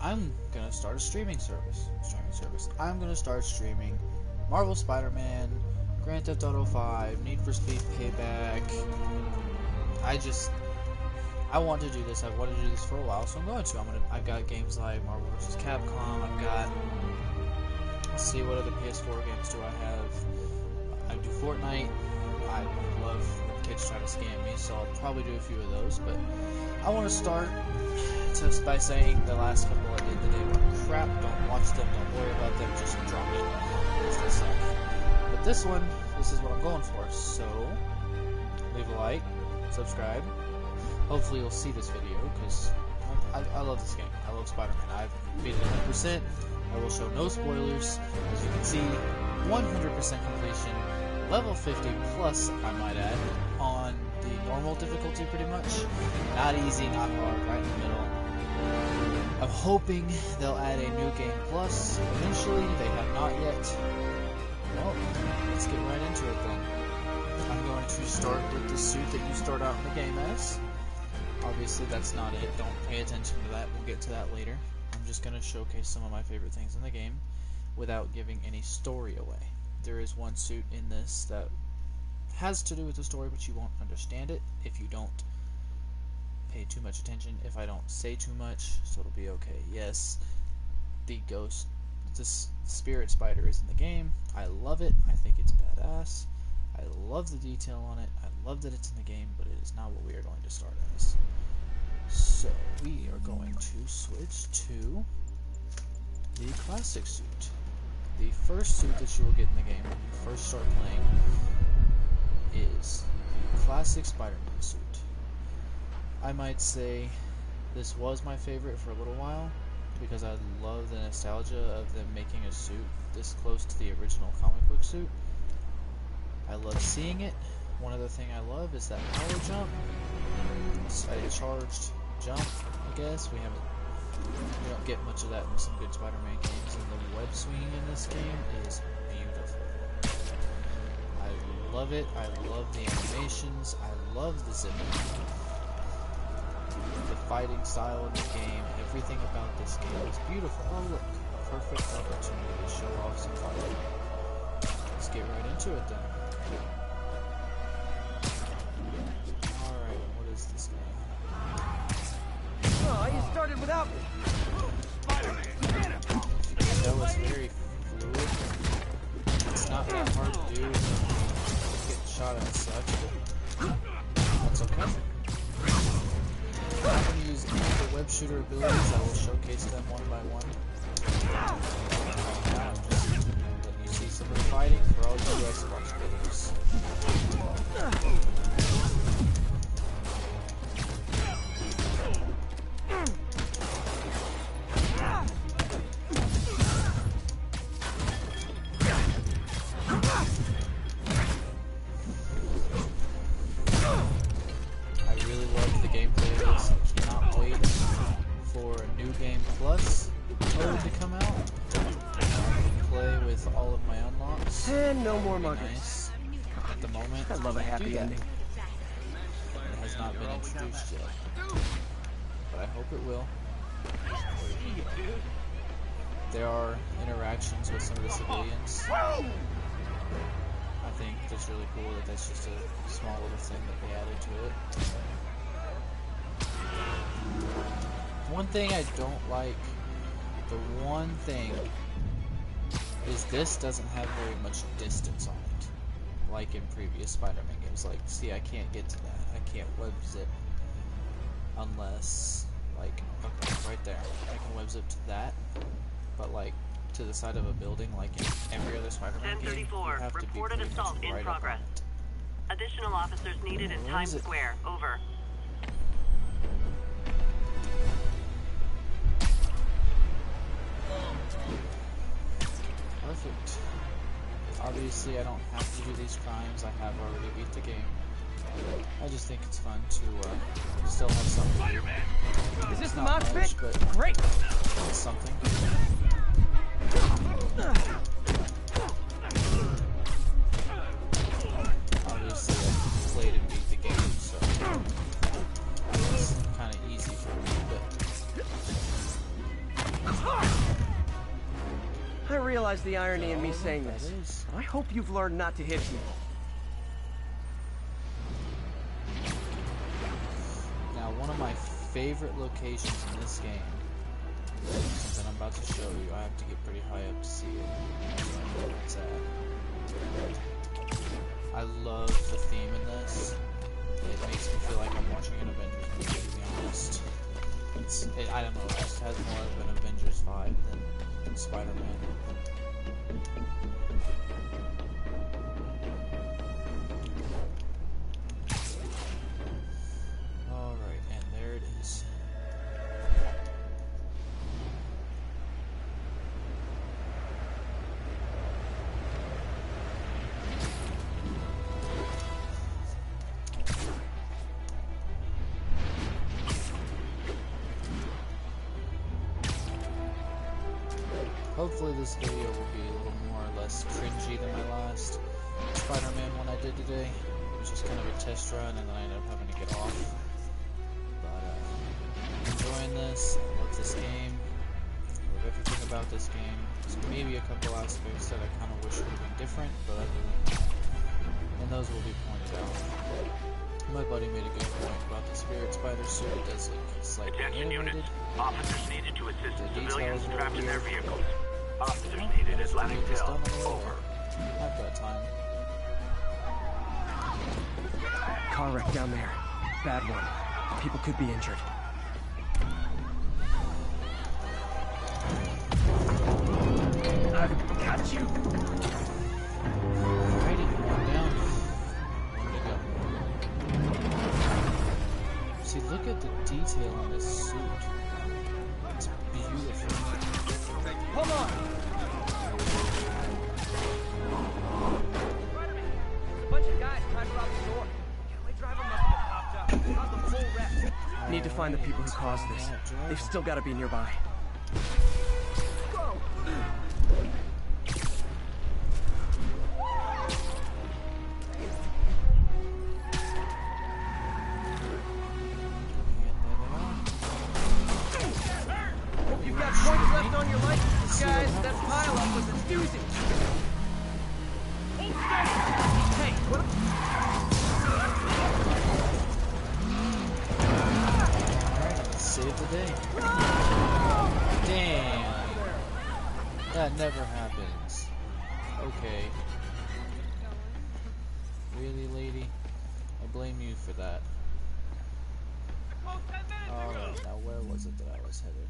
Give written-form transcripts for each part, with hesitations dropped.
I'm gonna start a streaming service. I'm gonna start streaming Marvel Spider-Man, Grand Theft Auto 5, Need for Speed Payback. I want to do this. I've wanted to do this for a while, so I'm going to. I've got games like Marvel vs. Capcom. I've got. Let's see, what other PS4 games do I have? I do Fortnite. I love when kids try to scam me, so I'll probably do a few of those. But I want to start just by saying the last couple I did today were crap. Don't watch them. Don't worry about them. Just drop it. Because they suck. But this one, this is what I'm going for. So leave a like, subscribe. Hopefully you'll see this video, because I love this game. I love Spider-Man. I've beat it 100%. I will show no spoilers. As you can see, 100% completion, level 50 plus, I might add, on the normal difficulty pretty much. Not easy, not hard, right in the middle. I'm hoping they'll add a new game plus eventually. They have not yet. Well, let's get right into it then. I'm going to start with the suit that you start out in the game as. Obviously, that's not it. Don't pay attention to that. We'll get to that later. I'm just going to showcase some of my favorite things in the game without giving any story away. There is one suit in this that has to do with the story, but you won't understand it if you don't pay too much attention, if I don't say too much, so it'll be okay. Yes, the spirit spider is in the game. I love it. I think it's badass. I love the detail on it. I love that it's in the game, but it is not what we are going to start as. So we are going to switch to the classic suit. The first suit that you will get in the game when you first start playing is the classic Spider-Man suit. I might say this was my favorite for a little while because I love the nostalgia of them making a suit this close to the original comic book suit. I love seeing it. One other thing I love is that power jump. It's a charged jump, I guess. We don't get much of that in some good Spider-Man games, and the web swinging in this game is beautiful. I love it. I love the animations. I love the zipping. The fighting style in the game, everything about this game is beautiful. Oh look, a perfect opportunity to show off some fighting. Let's get right into it then. Alright, what is this guy? Oh, you started without me. That was very fluid. It's not that hard to do. Getting shot at sucks, but that's okay. I'm not going to use any of the web shooter abilities. I will showcase them one by one. Now I'm just letting you see some of the fighting for all you Xbox players. Nice. At the moment, I love a happy ending. It has not been introduced yet, but I hope it will. There are interactions with some of the civilians. I think that's really cool that that's just a small little thing that they added to it. One thing I don't like, the one thing is this doesn't have very much distance on it, like in previous Spider-Man games. Like, see, I can't get to that. I can't web zip unless, like, okay, right there. I can web zip to that, but like to the side of a building, like in every other Spider-Man game, you have to be reported assault in right progress. Additional officers needed in Times Square. Over. Perfect. Obviously, I don't have to do these crimes. I have already beat the game. I just think it's fun to still have something to do. Is this the not mosh much, pit? but Great! it's something. Obviously, I played and beat the game, so it's kind of easy for me, but realize the irony in me saying that this. is. I hope you've learned not to hit people. Now, one of my favorite locations in this game, something I'm about to show you, I have to get pretty high up to see it. So I know where it's at. I love the theme in this. It makes me feel like I'm watching an Avengers movie, to be honest. I don't know, it just has more of an Avengers vibe than Spider-Man. Alright, and there it is. Hopefully this video will be a little more or less cringy than my last Spider-Man one I did today. It was just kind of a test run and then I ended up having to get off. But I'm enjoying this. I love this game. I love everything about this game. There's maybe a couple aspects that I kind of wish would have been different, but other than that, and those will be pointed out. My buddy made a good point about the Spirit Spider suit. It does look slightly Attention elevated. units. Officers needed to assist The civilians details trapped in their weird. vehicles. Officers needed at Atlantic Hill. Over. I've got time. Car wreck down there. Bad one. People could be injured. I've got you. Alrighty, one down. One to go. See, look at the detail on this suit. It's beautiful. Hold on. A bunch of guys trying to rob the store. Getaway driver must have popped up. Caused a full wreck. Need to find the people who caused this. They've still got to be nearby. Go. You've got points left on your license, guys. That pile-up was a doozy. Hey, what? Alright, save the day. Damn. That never happens. Okay. Really, lady? I blame you for that. Alright, now where was it that I was headed?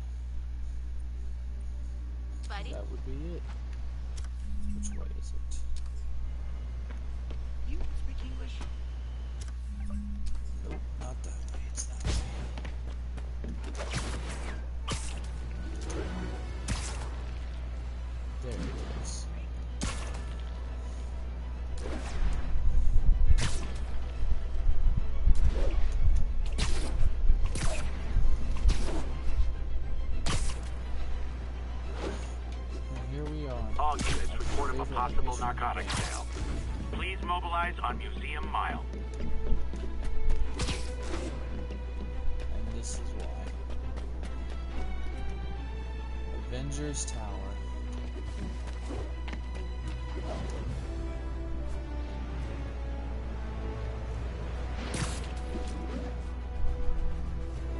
Buddy? That would be it. Which way is it? You speak English? Nope, not that way. It's that way. There it is. And here we are. All units report of a possible narcotics sale. Please mobilize on Museum Mile. And this is why. Avengers Tower.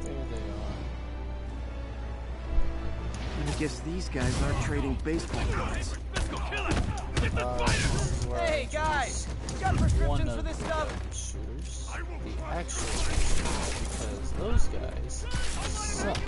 There they are. I guess these guys aren't trading baseball cards. Hey, guys! Got One prescriptions of for this the stuff? shooters, the actual shooters, because those guys suck.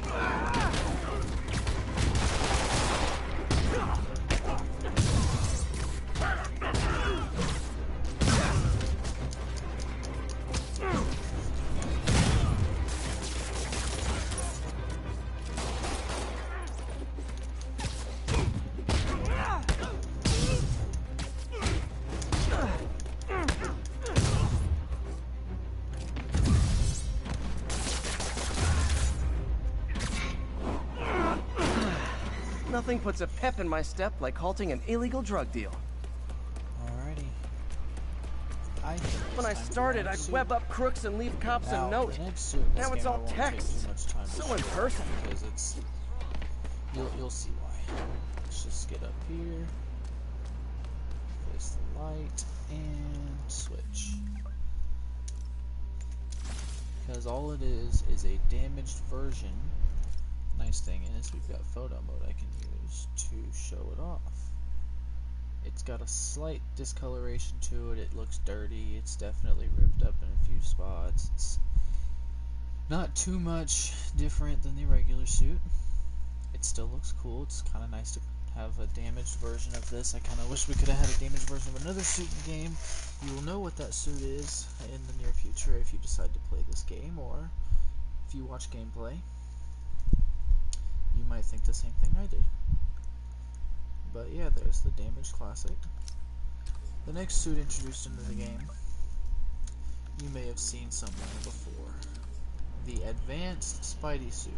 Nothing puts a pep in my step like halting an illegal drug deal. Alrighty. When I started, I'd web up crooks and leave cops a note. Now it's all text. So impersonal. Because it's you'll see why. It's let's just get up here, face the light, and switch. Because all it is a damaged version. Nice thing is we've got photo mode I can use to show it off. It's got a slight discoloration to it, it looks dirty, it's definitely ripped up in a few spots. It's not too much different than the regular suit. It still looks cool, it's kind of nice to have a damaged version of this. I kind of wish we could have had a damaged version of another suit in the game. You will know what that suit is in the near future if you decide to play this game, or if you watch gameplay. You might think the same thing I did. But yeah, there's the damaged classic. The next suit introduced into the game, you may have seen somewhere before. The Advanced Spidey suit.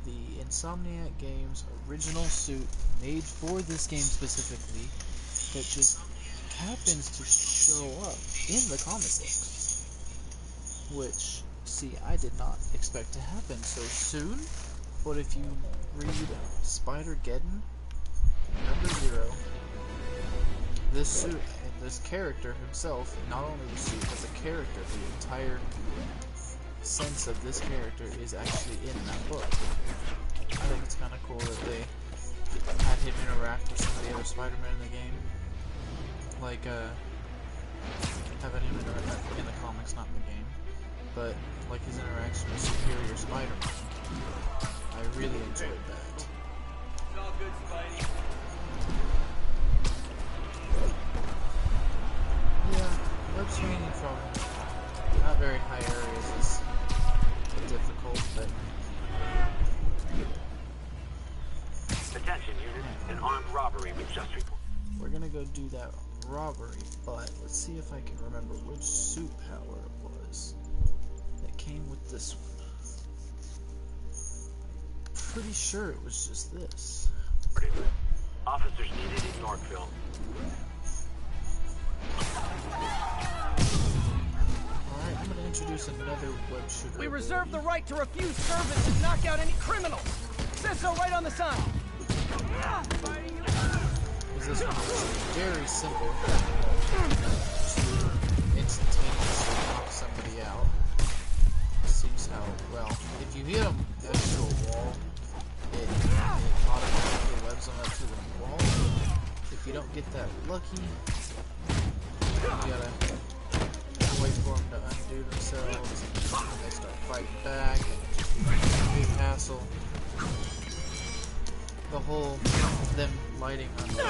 The Insomniac Games original suit made for this game specifically that just happens to show up in the comic books. Which, see, I did not expect to happen so soon, but if you read Spider-Geddon #0, this suit and this character himself, not only the suit, but the character, the entire sense of this character is actually in that book. I think it's kind of cool that they had him interact with some of the other Spider-Men in the game. Like, having him interact in the comics, not in the game. But, like his interaction with Superior Spider-Man. I really enjoyed that. It's all good, Spidey. Yeah, web swinging from not very high areas is difficult, but... Attention unit, an armed robbery was just reported. We're gonna go do that robbery, but let's see if I can remember which suit power it was that came with this one. Pretty sure it was just this. Officers needed in Yorkville. Alright, I'm gonna introduce another web shooter. We reserve the right to refuse service and knock out any criminals. Says so right on the sign. Because this one is very simple to instantaneously knock somebody out. Seems how, well, if you hit them next to a wall, it automatically webs them up to the wall. If you don't get that lucky, you gotta wait for them to undo themselves, and they start fighting back. Big hassle. The whole them lighting on the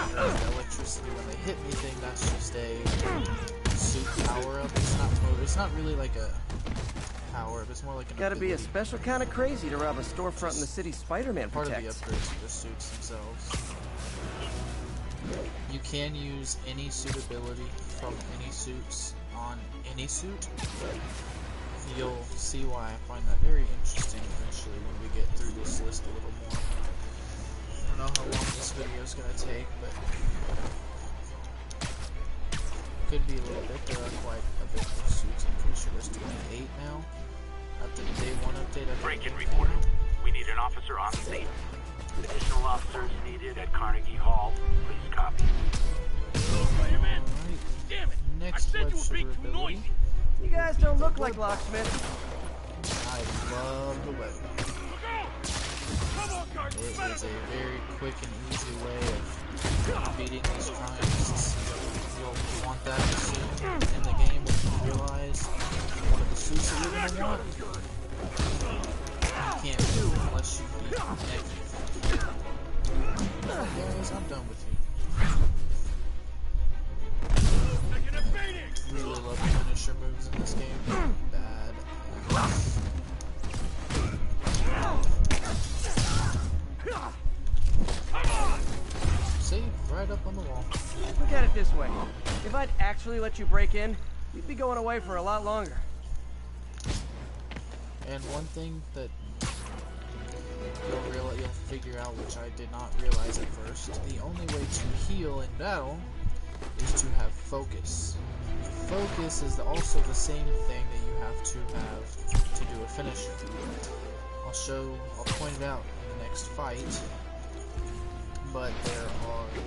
electricity when they hit me thing, that's just a suit power up. It's not really like a power up, it's more like an Gotta ability. be a special kind of crazy to rob a storefront in the city Spider-Man Part protects. of the upgrades to the suits themselves. You can use any suit ability from any suits on any suit. You'll see why I find that very interesting eventually when we get through this list a little more. I don't know how long this video is going to take, but could be a little bit. There are quite a bit of suits. I'm pretty sure there's 28 now. At the day 1 update, I think. Break-in reported. We need an officer on the scene. Additional officers needed at Carnegie Hall. Please copy. Alright. Damn it! Next I said web you were being shooter too ability. noisy. You guys don't look like locksmiths. I love the web. Come on, guards! It is a very quick and easy way of beating these crimes. You'll want that soon in the game when you realize one of the suits that you're going to want. You can't do it unless you beat everything. Guys, I'm done with you. Really love the finisher moves in this game. Bad. See? Right up on the wall. Look at it this way. If I'd actually let you break in, you'd be going away for a lot longer. And one thing that you'll figure out, which I did not realize at first, the only way to heal in battle is to have focus. Focus is also the same thing that you have to do a finisher. I'll point it out in the next fight, but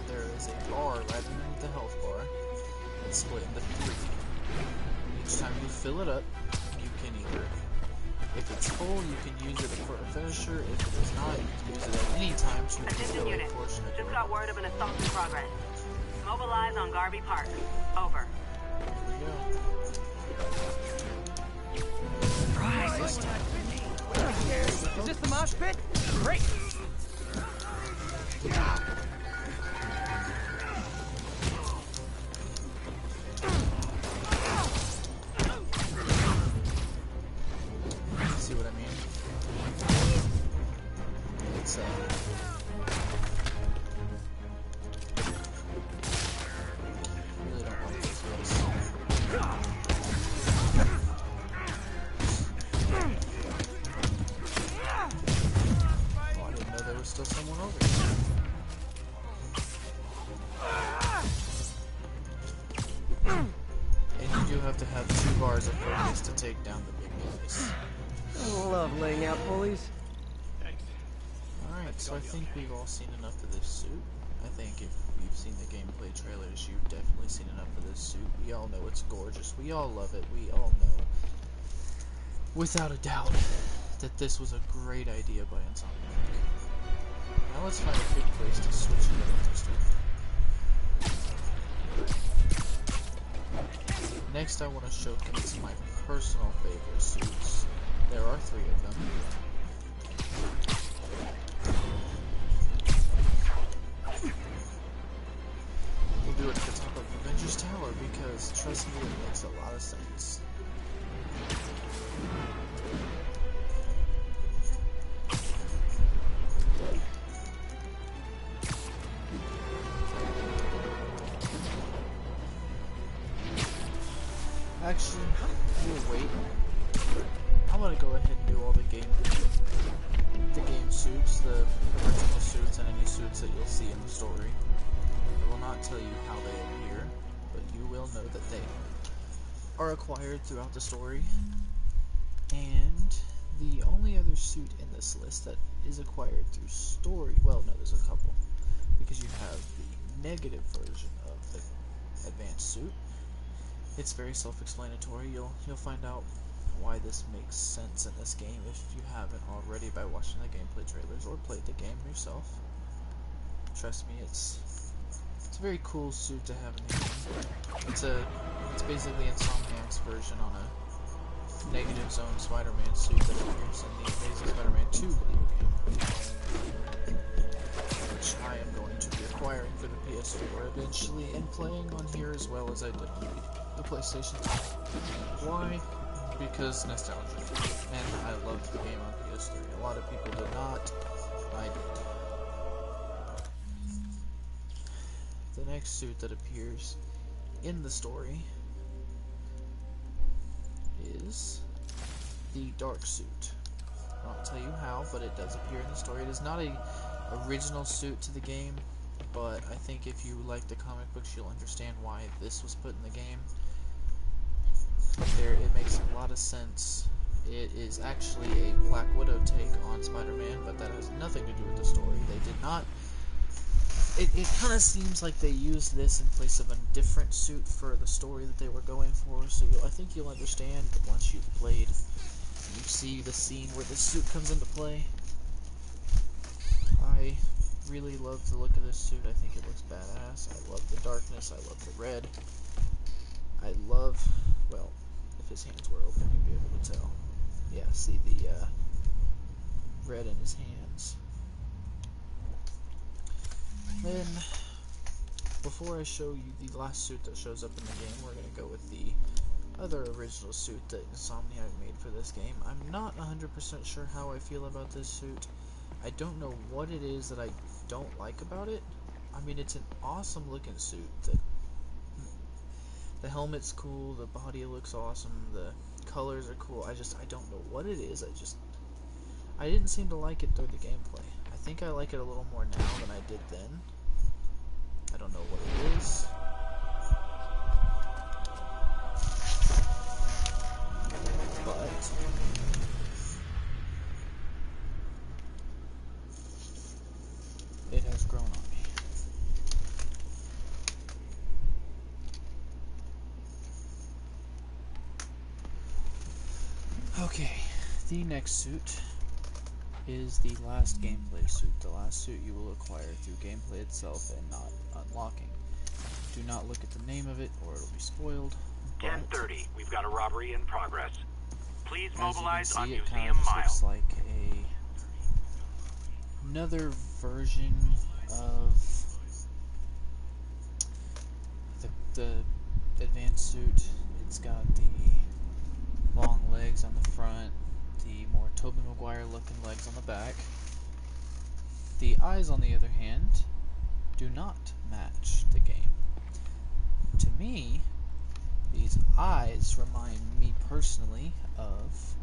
there is a bar right underneath the health bar that's split into 3. Each time you fill it up, you can either, if it's full, you can use it for a finisher. If it is not, you can use it at any time to Attention refill a unit. portion of Just your got word of an assault in progress. Mobilize on Garvey Park. Over. There we go. Is this the mosh pit? Great! See what I mean? It's really don't like this place. Oh, I didn't know there was still someone over here. And you do have to have 2 bars of focus to take down the big guys. I love laying out pulleys. Alright, so I think we've all seen enough of this suit. I think if you've seen the gameplay trailers, you've definitely seen enough of this suit. We all know it's gorgeous. We all love it. We all know, without a doubt, that this was a great idea by Insomniac. Now let's find a good place to switch into the story. Next, I want to showcase my personal favorite suits. There are 3 of them. We'll do it at the top of Avengers Tower because, trust me, it makes a lot of sense. Actually, we'll wait. I'm gonna go ahead and do all the game suits, the original suits, and any suits that you'll see in the story. I will not tell you how they appear, but you will know that they are acquired throughout the story. And the only other suit in this list that is acquired through story, well, no, there's a couple, because you have the negative version of the advanced suit. It's very self-explanatory. You'll find out why this makes sense in this game if you haven't already by watching the gameplay trailers or played the game yourself. Trust me, it's a very cool suit to have in the game. It's basically Insomniac's version on a negative zone Spider-Man suit that appears in the Amazing Spider-Man 2 video game, which I am going to be acquiring for the PS4 eventually and playing on here as well as I did on the PlayStation 2. Why? Because nostalgia. And I loved the game on PS3. A lot of people did not. I did. The next suit that appears in the story is the dark suit. I won't tell you how, but it does appear in the story. It is not a original suit to the game, but I think if you like the comic books, you'll understand why this was put in the game. It makes a lot of sense. It is actually a Black Widow take on Spider-Man, but that has nothing to do with the story. They did not. It kind of seems like they used this in place of a different suit for the story that they were going for, so I think you'll understand once you've played. You see the scene where this suit comes into play. I really love the look of this suit. I think it looks badass. I love the darkness. I love the red. I love, well, if his hands were open, you'd be able to tell. Yeah, see the red in his hands. Then, before I show you the last suit that shows up in the game, we're going to go with the other original suit that Insomniac made for this game. I'm not 100% sure how I feel about this suit. I don't know what it is that I don't like about it. I mean, it's an awesome looking suit. The helmet's cool, the body looks awesome, the colors are cool. I don't know what it is. I didn't seem to like it through the gameplay. I think I like it a little more now than I did then. I don't know what it is. But it has grown on me. Okay, the next suit is the last gameplay suit. The last suit you will acquire through gameplay itself and not unlocking. Do not look at the name of it or it'll be spoiled. 10:30. We've got a robbery in progress. Please As you can mobilize on see, it kind Museum of just Mile. looks like another version of the advanced suit. It's got the long legs on the front, the more Tobey Maguire looking legs on the back. The eyes, on the other hand, do not match the game. To me, these eyes remind me personally of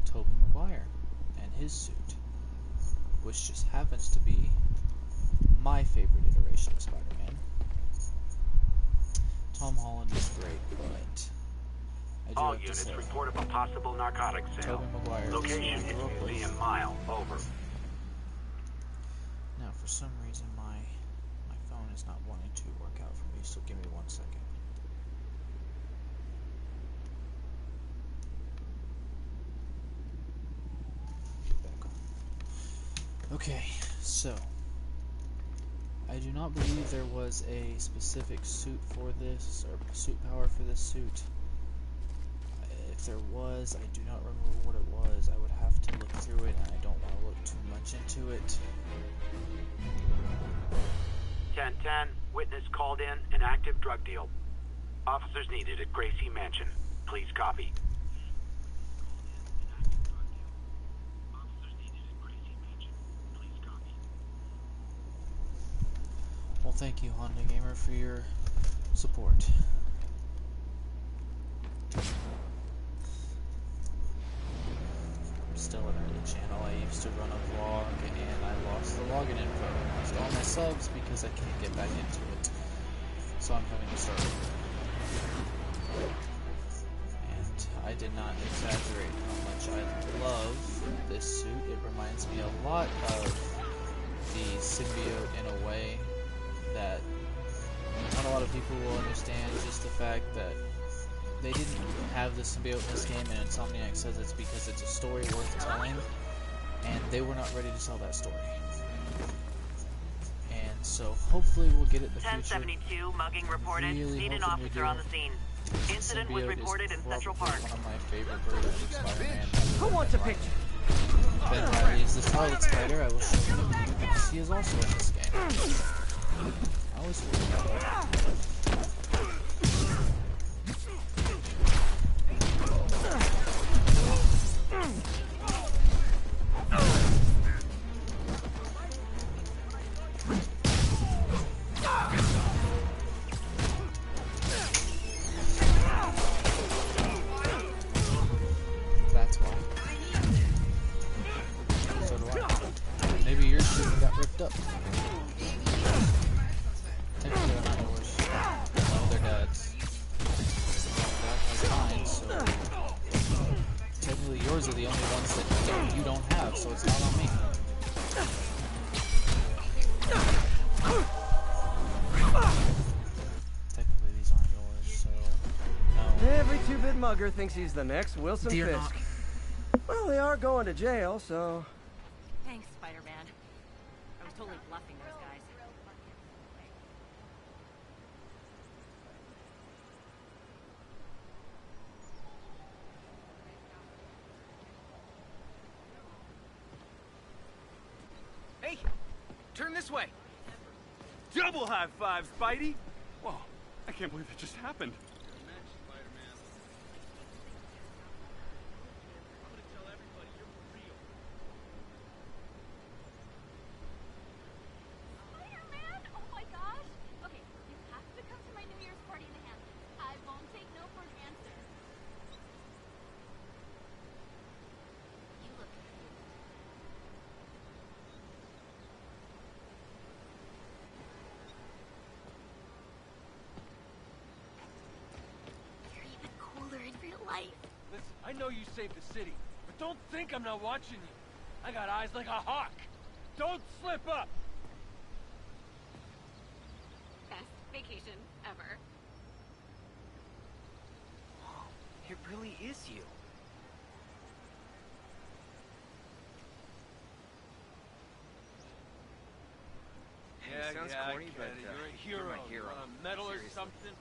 Tobey Maguire and his suit, which just happens to be my favorite iteration of Spider-Man. Tom Holland is great, but I do All have to units say, report of a possible narcotic sale. Tobey Maguire is Location who I is grew up with. Museum Mile. Over. Now, for some reason, my phone is not wanting to work out for me, so give me 1 second. Back on. Okay, so I do not believe there was a specific suit for this, or suit power for this suit. If there was, I do not remember what it was. I would have to look through it, and I don't want to look too much into it. 10:10. Witness called in an active drug deal. Officers needed at Gracie Mansion. Please copy. Well, thank you, Honda Gamer, for your support. I'm still under the channel. I used to run a vlog, and I lost the login info. I lost all my subs because I can't get back into it. So I'm having to start over. And I did not exaggerate how much I love this suit. It reminds me a lot of the symbiote in a way that not a lot of people will understand. Just the fact that they didn't have the symbiote in this game, and Insomniac says it's because it's a story worth telling, and they were not ready to tell that story. And so hopefully we'll get it in the future. 1072, mugging reported. Really Need an hoping we officer do. on the scene. Incident was Symbiote reported is in Central probably Park. one of my favorite versions of Spider-Man. Who wants a picture? Ben Riley is the Scarlet Spider. I will show you because he is also in this game. I always forget about that. That's why. So do I. Maybe yours shouldn't got ripped up. Technically they're not yours. No, they're dad's. Dad has mine, so technically yours are the only ones that you don't have, so it's not on me. Technically these aren't yours, so no. Every two-bit mugger thinks he's the next Wilson They're Fisk. not. Well, they are going to jail, so... Thanks, Spider-Man. I was totally bluffing those guys. Hey, turn this way. Double high five, Spidey. Whoa, I can't believe it just happened. Spider-Man? Oh my gosh! Okay, you have to come to my New Year's party in the Hamptons. I won't take no for an answer. You look confused. You're even cooler in real life. Listen, I know you saved the city, but don't think I'm not watching you. I got eyes like a hawk. Don't slip up. Best vacation ever. It really is you. sounds Yeah, corny, but you're a you're hero. my hero. You want a medal or Seriously. something?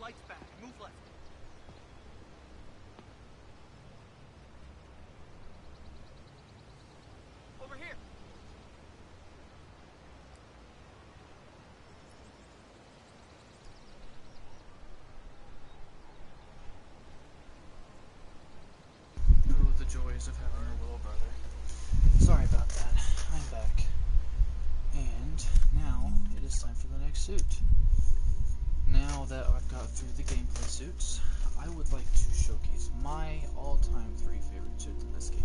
Lights back. Move left. Over here. Oh, the joys of having a little brother. Sorry about that. I'm back. And now it is time for the next suit. Now that I've got through the gameplay suits, I would like to showcase my all-time 3 favorite suits in this game.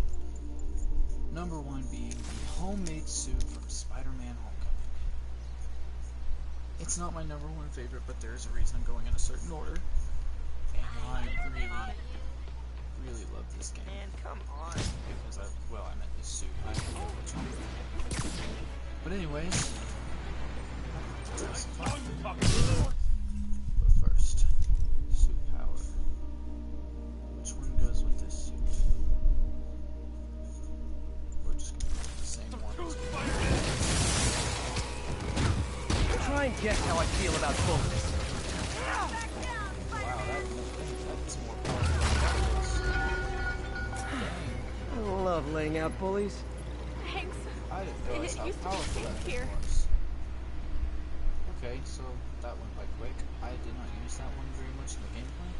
Number 1 being the homemade suit from Spider-Man Homecoming. It's not my number 1 favorite, but there's a reason I'm going in a certain order. And I really love this game. Man, come on. Because I meant this suit. I don't know which one. But anyways, let's talk. But first, suit power. Which one goes with this suit? We're just gonna go with the same one. Try and guess how I feel about bullets. Wow, that's more powerful than I love laying out bullies. Thanks. I didn't realize how It used to be powerful safe that here. was. Okay, so that went by quick. I did not use that one very much in the gameplay.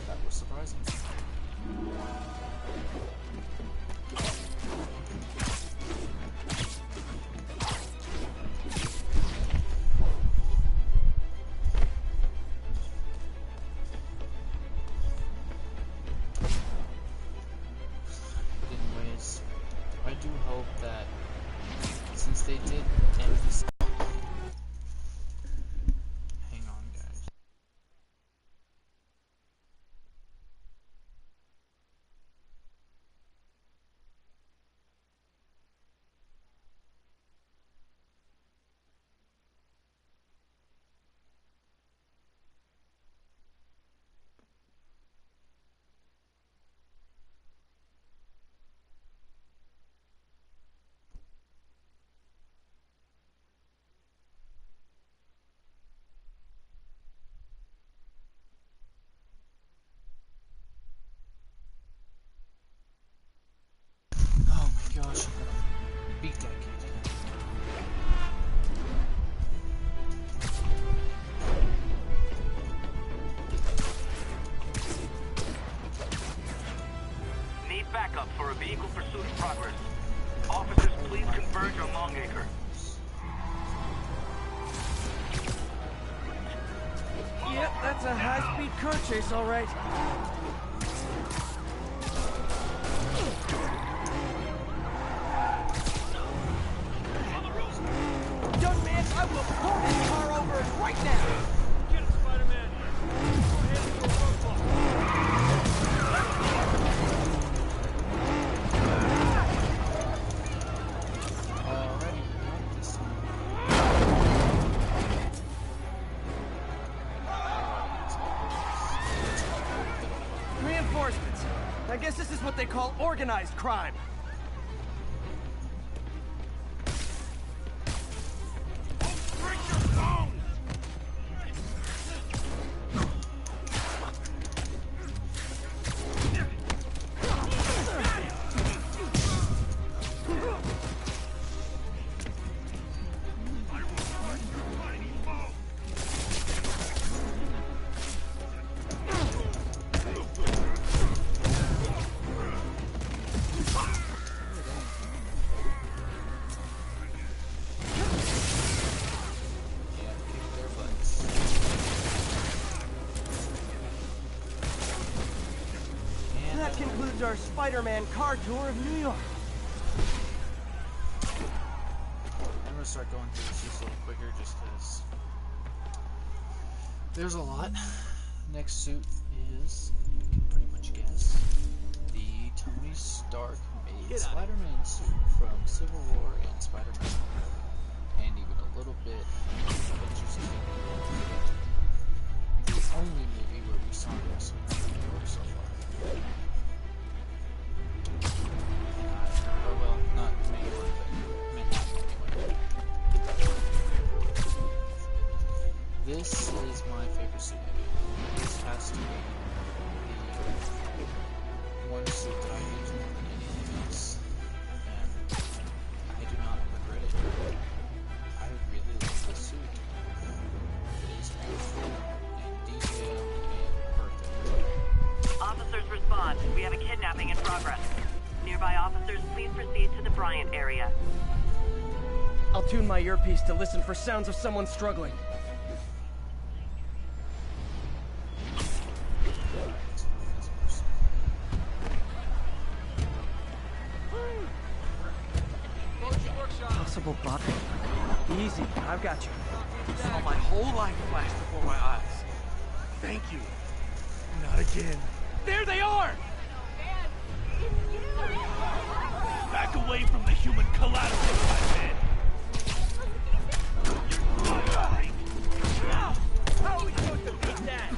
That was surprising. But anyways, I do hope that since they did end this. Hang on, guys. Oh my gosh. Beat that kid. Need backup for a vehicle pursuit in progress. Officers, please converge on Longacre. Yep, that's a high-speed car chase, all right. Young man, I will pull this car over right now. Get him, Spider-Man. Go ahead and go roadblock. Already, not this time. Reinforcements. I guess this is what they call organized crime. Break your phone! Yeah, kick their butts. And That concludes our Spider-Man car tour of New York. I'm gonna start going through this just a little quicker just because there's a lot. Next suit is, you can pretty much guess, the Tony Stark made Spider-Man suit from Civil War and Spider-Man, and even a little bit of Adventures of the only movie where we saw him my favorite suit. This has to be the one suit that I use more than anything else, and I do not regret it. I really love this suit. It is beautiful and detailed and perfect. Officers respond. We have a kidnapping in progress. Nearby officers, please proceed to the Bryant area. I'll tune my earpiece to listen for sounds of someone struggling. Possible bot. Easy, I've got you. Saw my whole life flash before my eyes. Thank you. Not again. There they are! Back away from the human collateral, my man. How are we supposed to beat that?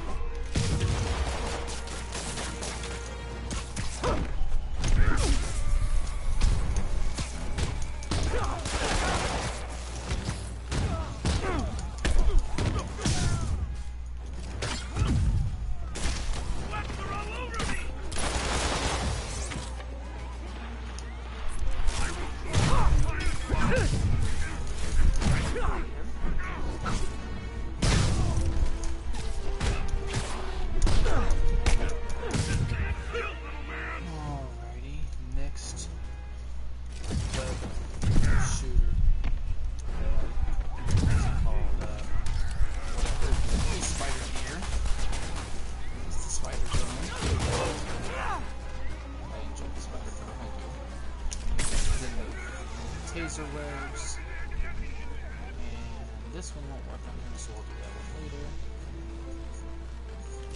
Taser waves, and this one won't work on him, so we'll do that one later.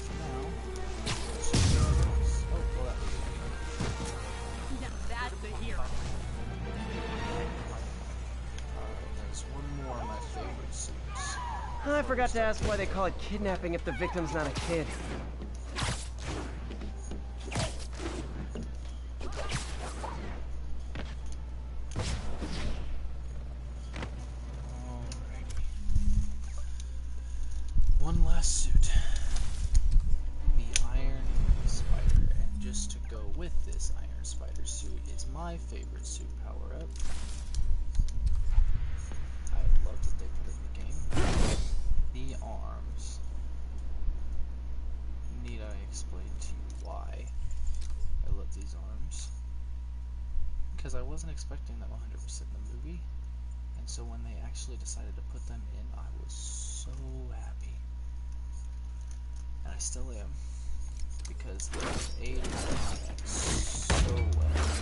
For now, oh, well, that was Now that's a hero. there's one more of my favorite suits. I forgot to ask why they call it kidnapping if the victim's not a kid. One last suit. The Iron Spider. And just to go with this Iron Spider suit is my favorite suit power-up. I love that they put it in the game. The arms. Need I explain to you why I love these arms? Because I wasn't expecting them 100% in the movie. And so when they actually decided to put them in, I was so happy. And I still am, because they aid so well,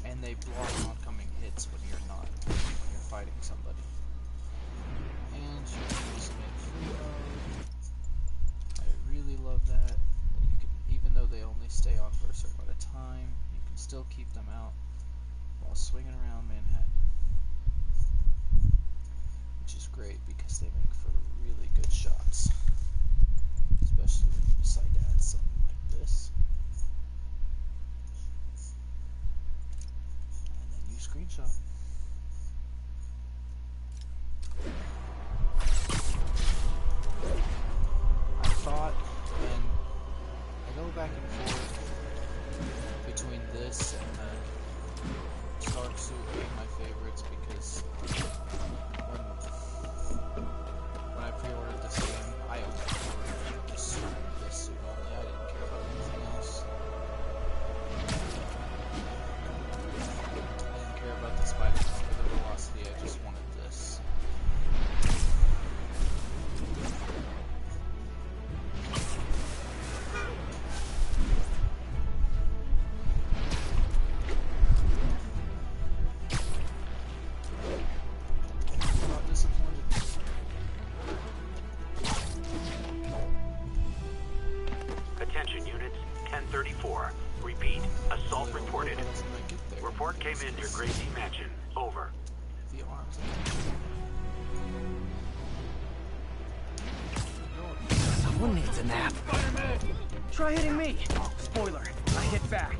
and they block oncoming hits when you're fighting somebody. And you can use them in free mode. I really love that. You can, even though they only stay on for a certain amount of time, you can still keep them out while swinging around Manhattan, which is great because they make for really good shots, especially when you decide to add something like this, and then you screenshot. I thought, and I go back and forth between this and the Stark suit being my favorites because when I pre-ordered this game, I only pre-ordered this suit only. I didn't care about anything else. I didn't care about the Spider-Man or the velocity, I just wanted this. Not disappointed. Attention units, 1034. Repeat, assault reported. Report came in near Gracie Mansion. Over. The arms. Someone needs a nap. Try hitting me. Spoiler, I hit back.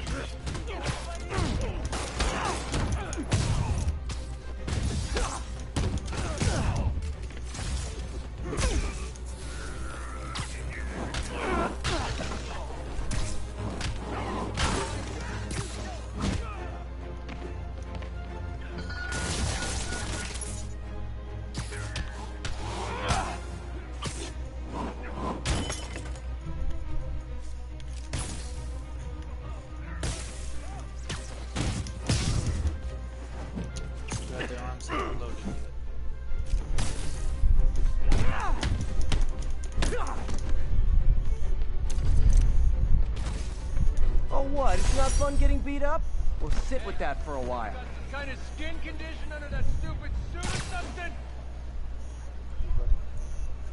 What, it's not fun getting beat up? Well, sit with that for a while. Got some kind of skin condition under that stupid suit or something?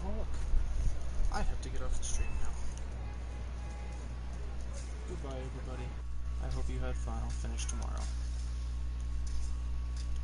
Oh look, I have to get off the stream now. Goodbye everybody. I hope you had fun. I'll finish tomorrow.